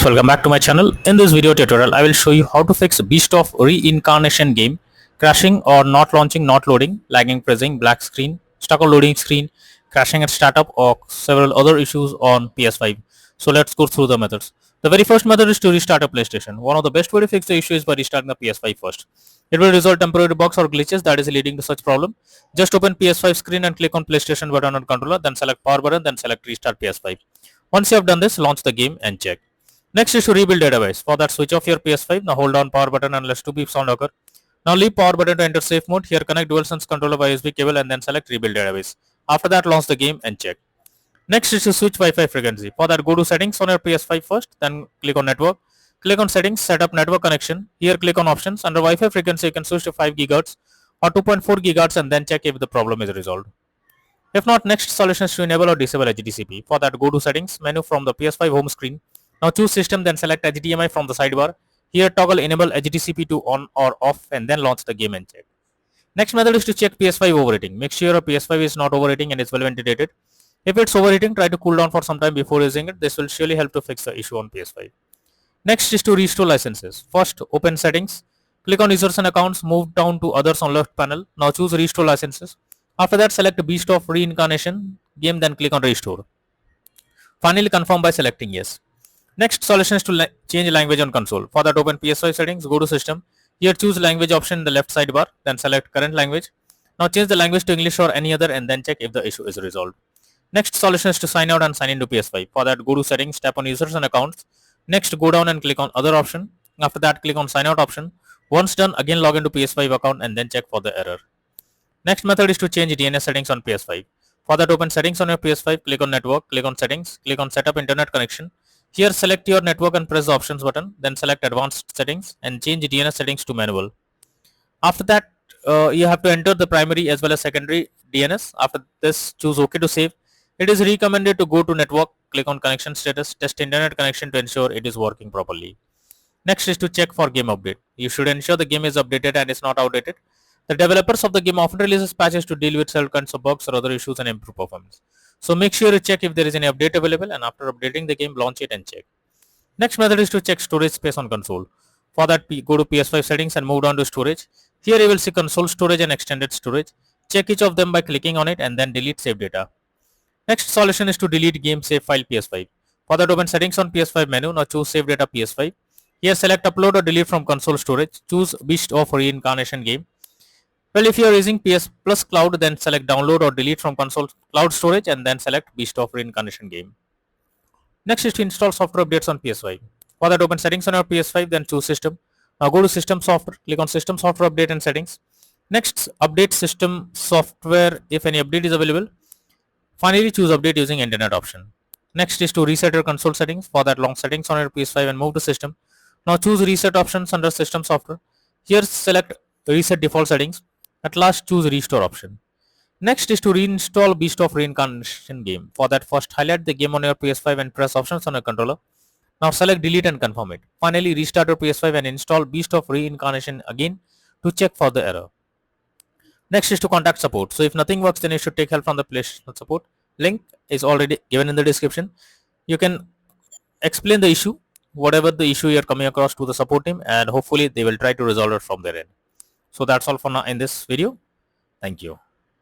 guys, welcome back to my channel. In this video tutorial I will show you how to fix Beast of Reincarnation game crashing or not launching, not loading, lagging, freezing, black screen, stuck on loading screen, crashing at startup, or several other issues on PS5. So let's go through the methods. The very first method is to restart a PlayStation. One of the best way to fix the issue is by restarting the PS5 first. It will resolve temporary bugs or glitches that is leading to such problem. Just open PS5 screen and click on PlayStation button on controller, then select power button, then select restart PS5. Once you have done this, launch the game and check. Next is to rebuild database. For that, switch off your PS5. Now hold down power button unless 2 beep sound occur. Now leave power button to enter safe mode. Here connect DualSense controller by USB cable and then select rebuild database. After that, launch the game and check. Next is to switch Wi-Fi frequency. For that, go to settings on your PS5 first, then click on network. Click on settings, set up network connection. Here click on options. Under Wi-Fi frequency, you can switch to 5 GHz or 2.4 GHz and then check if the problem is resolved. If not, next solution is to enable or disable HDCP. For that, go to settings menu from the PS5 home screen. Now choose system, then select HDMI from the sidebar. Here toggle enable HDCP to on or off and then launch the game and check. Next method is to check PS5 overheating. Make sure your PS5 is not overheating and is well ventilated. If it's overheating, try to cool down for some time before using it. This will surely help to fix the issue on PS5. Next is to restore licenses. First, open settings. Click on users and accounts. Move down to others on left panel. Now choose restore licenses. After that, select Beast of Reincarnation game, then click on restore. Finally, confirm by selecting yes. Next solution is to change language on console. For that, open PS5 settings, go to system. Here choose language option in the left sidebar, then select current language. Now change the language to English or any other and then check if the issue is resolved. Next solution is to sign out and sign into PS5. For that, go to settings, tap on users and accounts. Next, go down and click on other option. After that, click on sign out option. Once done, again log into PS5 account and then check for the error. Next method is to change DNS settings on PS5. For that, open settings on your PS5, click on network, click on settings, click on setup internet connection. Here select your network and press the options button, then select advanced settings and change DNS settings to manual. After that, you have to enter the primary as well as secondary DNS. After this, choose OK to save. It is recommended to go to network, click on connection status, test internet connection to ensure it is working properly. Next is to check for game update. You should ensure the game is updated and is not outdated. The developers of the game often releases patches to deal with several kinds of bugs or other issues and improve performance. So make sure you check if there is any update available and after updating the game, launch it and check. Next method is to check storage space on console. For that, go to PS5 settings and move down to storage. Here you will see console storage and extended storage. Check each of them by clicking on it and then delete save data. Next solution is to delete game save file PS5. For that, open settings on PS5 menu. Now choose save data PS5. Here select upload or delete from console storage. Choose Beast of Reincarnation game. Well, if you are using PS Plus Cloud, then select download or delete from console cloud storage and then select Beast of Reincarnation game. Next is to install software updates on PS5. For that, open settings on your PS5, then choose system. Now go to system software, click on system software update and settings. Next, update system software if any update is available. Finally, choose update using internet option. Next is to reset your console settings. For that, launch settings on your PS5 and move to system. Now choose reset options under system software. Here select reset default settings. At last, choose restore option. Next is to reinstall Beast of Reincarnation game. For that, first highlight the game on your PS5 and press options on your controller. Now select delete and confirm it. Finally, restart your PS5 and install Beast of Reincarnation again to check for the error. Next is to contact support. So if nothing works, then you should take help from the PlayStation support. Link is already given in the description. You can explain the issue, whatever the issue you are coming across, to the support team and hopefully they will try to resolve it from their end. So that's all for now in this video. Thank you.